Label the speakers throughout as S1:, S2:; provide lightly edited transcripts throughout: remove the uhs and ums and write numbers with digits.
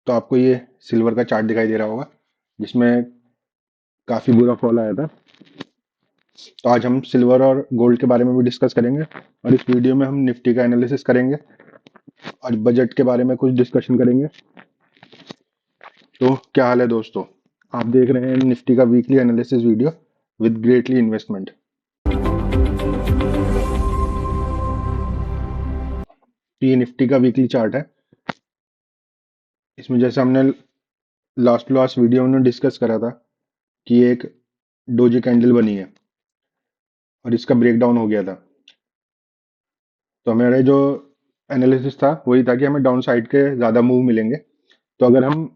S1: तो आपको ये सिल्वर का चार्ट दिखाई दे रहा होगा जिसमें काफ़ी बुरा फॉल आया था। तो आज हम सिल्वर और गोल्ड के बारे में भी डिस्कस करेंगे और इस वीडियो में हम निफ्टी का एनालिसिस करेंगे और बजट के बारे में कुछ डिस्कशन करेंगे। तो क्या हाल है दोस्तों, आप देख रहे हैं निफ्टी का weekly analysis video with greatly investment. ये निफ्टी का वीकली चार्ट है। इसमें जैसे हमने लास्ट लास्ट वीडियो में डिस्कस करा था कि एक डोजी कैंडल बनी है और इसका ब्रेकडाउन हो गया था। तो हमारे जो एनालिसिस था वही था कि हमें डाउन साइड के ज़्यादा मूव मिलेंगे। तो अगर हम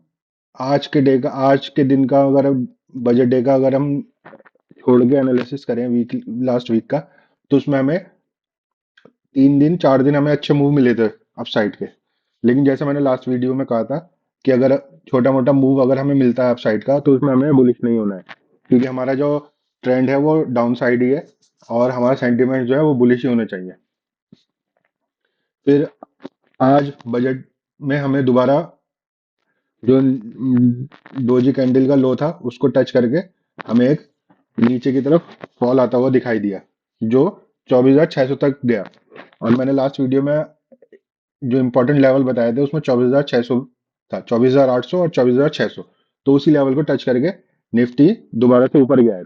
S1: आज के दिन का अगर बजट डे का अगर हम छोड़ के एनालिसिस करें वीक लास्ट वीक का, तो उसमें हमें 3 दिन 4 दिन हमें अच्छे मूव मिले थे अपसाइड के। लेकिन जैसे मैंने लास्ट वीडियो में कहा था कि अगर छोटा मोटा मूव अगर हमें मिलता है अपसाइड का तो उसमें हमें बुलिश नहीं होना है, क्योंकि हमारा जो ट्रेंड है वो डाउन साइड ही है और हमारा सेंटीमेंट जो है वो बुलिश ही होना चाहिए। फिर आज बजट में हमें दोबारा जो डोजी कैंडल का लो था उसको टच करके हमें एक नीचे की तरफ फॉल आता हुआ दिखाई दिया जो 24,600 तक गया। और मैंने लास्ट वीडियो में जो इंपॉर्टेंट लेवल बताए थे उसमें 24,600 था, 24,800 और 24,600। तो उसी लेवल को टच करके निफ्टी दोबारा से ऊपर गया है।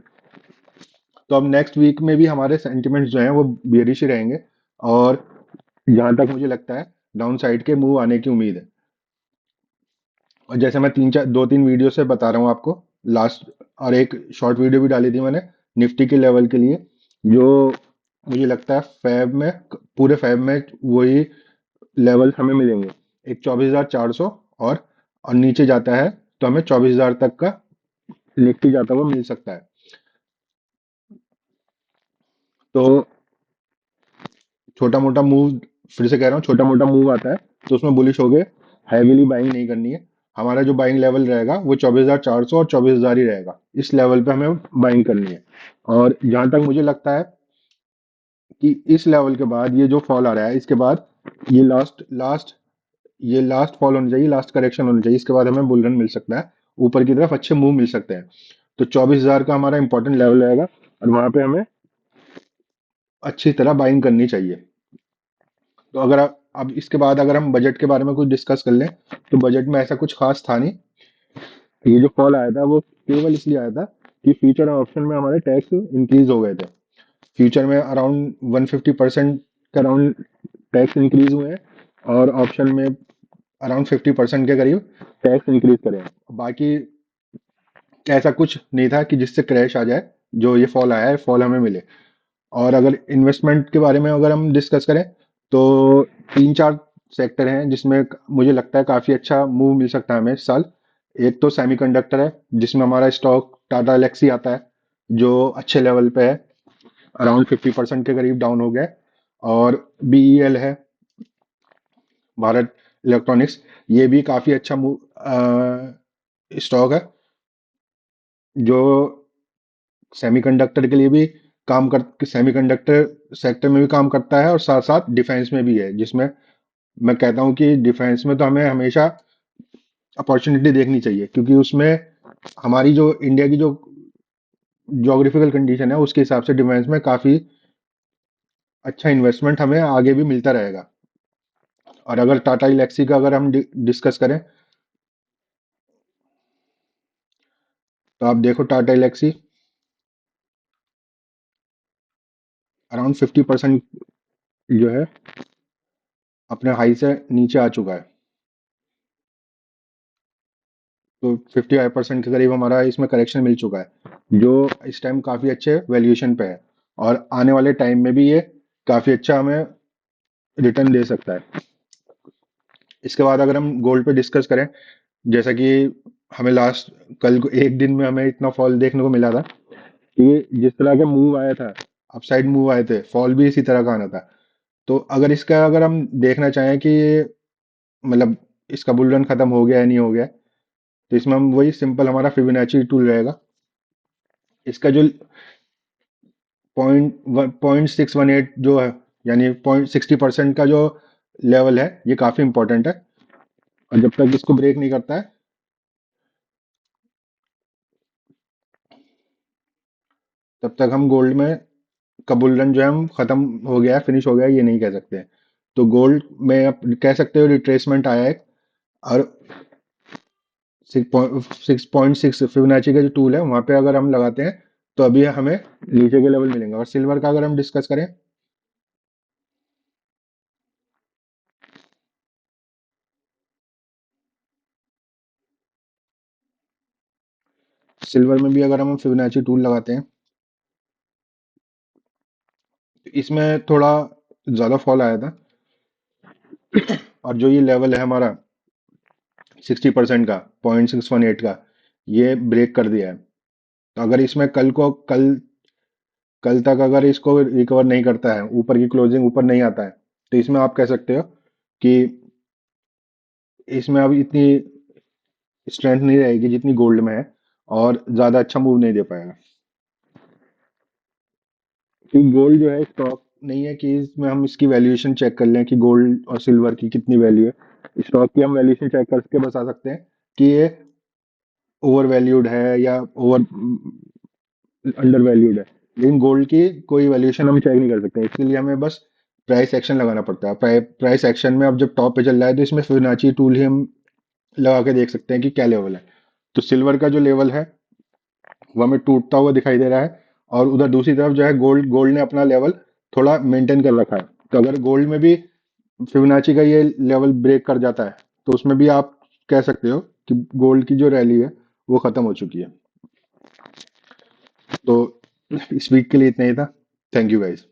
S1: तो अब नेक्स्ट वीक में भी हमारे सेंटिमेंट्स जो हैं वो बेरिश ही रहेंगे और जहां तक मुझे लगता है डाउन साइड के मूव आने की उम्मीद है। और जैसे मैं 2-3 वीडियो से बता रहा हूँ आपको लास्ट, और एक शॉर्ट वीडियो भी डाली थी मैंने निफ्टी के लेवल के लिए, जो मुझे लगता है पूरे फैब में वही लेवल्स हमें मिलेंगे। एक 24,400 और नीचे जाता है तो हमें 24,000 तक का निफ्टी जाता हुआ मिल सकता है। तो छोटा मोटा मूव, फिर से कह रहा हूँ, छोटा मोटा मूव आता है तो उसमें बुलिश हो गए, हैवीली बाइंग नहीं करनी है। हमारा जो बाइंग लेवल रहेगा वो 24,400 और 24,000 ही रहेगा। इस लेवल पे हमें बाइंग करनी है। और जहां तक मुझे लगता है कि इस लेवल के बाद ये जो फॉल आ रहा है इसके बाद ये लास्ट लास्ट ये लास्ट फॉल होनी चाहिए, लास्ट करेक्शन होनी चाहिए। इसके बाद हमें बुल रन मिल सकता है, ऊपर की तरफ अच्छे मूव मिल सकते हैं। तो 24,000 का हमारा इंपॉर्टेंट लेवल रहेगा और वहां पे हमें अच्छी तरह बाइंग करनी चाहिए। तो अगर अब इसके बाद अगर हम बजट के बारे में कुछ डिस्कस कर लें, तो बजट में ऐसा कुछ खास था नहीं। ये जो फॉल आया था वो केवल इसलिए आया था कि फ्यूचर और ऑप्शन में हमारे टैक्स इंक्रीज हो गए थे। फ्यूचर में अराउंड 150% के अराउंड टैक्स इंक्रीज हुए हैं और ऑप्शन में अराउंड 50% के करीब टैक्स इंक्रीज करें। बाकी ऐसा कुछ नहीं था कि जिससे क्रैश आ जाए, जो ये फॉल आया है फॉल हमें मिले। और अगर इन्वेस्टमेंट के बारे में अगर हम डिस्कस करें तो 3-4 सेक्टर हैं जिसमें मुझे लगता है काफ़ी अच्छा मूव मिल सकता है हमें इस साल। एक तो सेमीकंडक्टर है जिसमें हमारा स्टॉक टाटा एलेक्सी आता है जो अच्छे लेवल पे है, अराउंड 50% के करीब डाउन हो गया है। और बीईएल है, भारत इलेक्ट्रॉनिक्स, ये भी काफ़ी अच्छा स्टॉक है जो सेमीकंडक्टर के लिए भी सेमीकंडक्टर सेक्टर में भी काम करता है और साथ साथ डिफेंस में भी है, जिसमें मैं कहता हूँ कि डिफेंस में तो हमें हमेशा अपॉर्चुनिटी देखनी चाहिए, क्योंकि उसमें हमारी जो इंडिया की जो ज्योग्राफिकल कंडीशन है उसके हिसाब से डिफेंस में काफ़ी अच्छा इन्वेस्टमेंट हमें आगे भी मिलता रहेगा। और अगर टाटा इलेक्सी का अगर हम डिस्कस करें तो आप देखो टाटा इलेक्सी अराउंड 50% जो है अपने हाई से नीचे आ चुका है। तो 55% के करीब हमारा इसमें करेक्शन मिल चुका है जो इस टाइम काफ़ी अच्छे वैल्यूएशन पे है और आने वाले टाइम में भी ये काफ़ी अच्छा हमें रिटर्न दे सकता है। इसके बाद अगर हम गोल्ड पे डिस्कस करें, जैसा कि हमें लास्ट कल को एक दिन में हमें इतना फॉल देखने को मिला था कि जिस तरह के मूव आया था, अपसाइड मूव आए थे, फॉल भी इसी तरह का आना था। तो अगर हम देखना चाहें कि मतलब इसका बुल रन खत्म हो गया है नहीं हो गया है, तो इसमें हम वही सिंपल हमारा फिबोनाची टूल रहेगा। इसका जो 0.618 जो है, यानी 0.60% का जो लेवल है, ये काफ़ी इंपॉर्टेंट है। और जब तक इसको ब्रेक नहीं करता है, तब तक हम गोल्ड में का बुल रन जो है हम खत्म हो गया है, फिनिश हो गया है, ये नहीं कह सकते। तो गोल्ड में आप कह सकते हो रिट्रेसमेंट आया है। और 6.6 फिबोनाची का जो टूल है वहां पे अगर हम लगाते हैं तो अभी हमें नीचे के लेवल मिलेंगे। और सिल्वर का अगर हम डिस्कस करें, सिल्वर में भी अगर हम फिबोनाची टूल लगाते हैं तो इसमें थोड़ा ज्यादा फॉल आया था। और जो ये लेवल है हमारा 60% का, 0.618 का, ये ब्रेक कर दिया है। तो अगर इसमें कल तक अगर इसको रिकवर नहीं करता है, ऊपर की क्लोजिंग ऊपर नहीं आता है, तो इसमें आप कह सकते हो कि इसमें अब इतनी स्ट्रेंथ नहीं रहेगी जितनी गोल्ड में है, और ज्यादा अच्छा मूव नहीं दे पाएगा। क्योंकि गोल्ड जो है स्टॉक नहीं है कि इसमें हम इसकी वैल्यूएशन चेक कर लें कि गोल्ड और सिल्वर की कितनी वैल्यू है। स्टॉक की हम वैल्यूएशन चेक करके बता सकते हैं कि ये ओवर वैल्यूड है या ओवर अंडर वैल्यूड है। लेकिन गोल्ड की कोई वैल्यूएशन हम चेक नहीं कर सकते, इसके लिए हमें बस प्राइस एक्शन लगाना पड़ता है। प्राइस एक्शन में अब जब टॉप पे चल रहा है तो इसमें फिबोनाची टूल ही हम लगा के देख सकते हैं कि क्या लेवल है। तो सिल्वर का जो लेवल है वो हमें टूटता हुआ दिखाई दे रहा है। और उधर दूसरी तरफ जो है गोल्ड गोल्ड ने अपना लेवल थोड़ा मेंटेन कर रखा है। तो अगर गोल्ड में भी फिबोनाची का ये लेवल ब्रेक कर जाता है तो उसमें भी आप कह सकते हो कि गोल्ड की जो रैली है वो खत्म हो चुकी है। तो इस वीक के लिए इतना ही था। Thank you guys.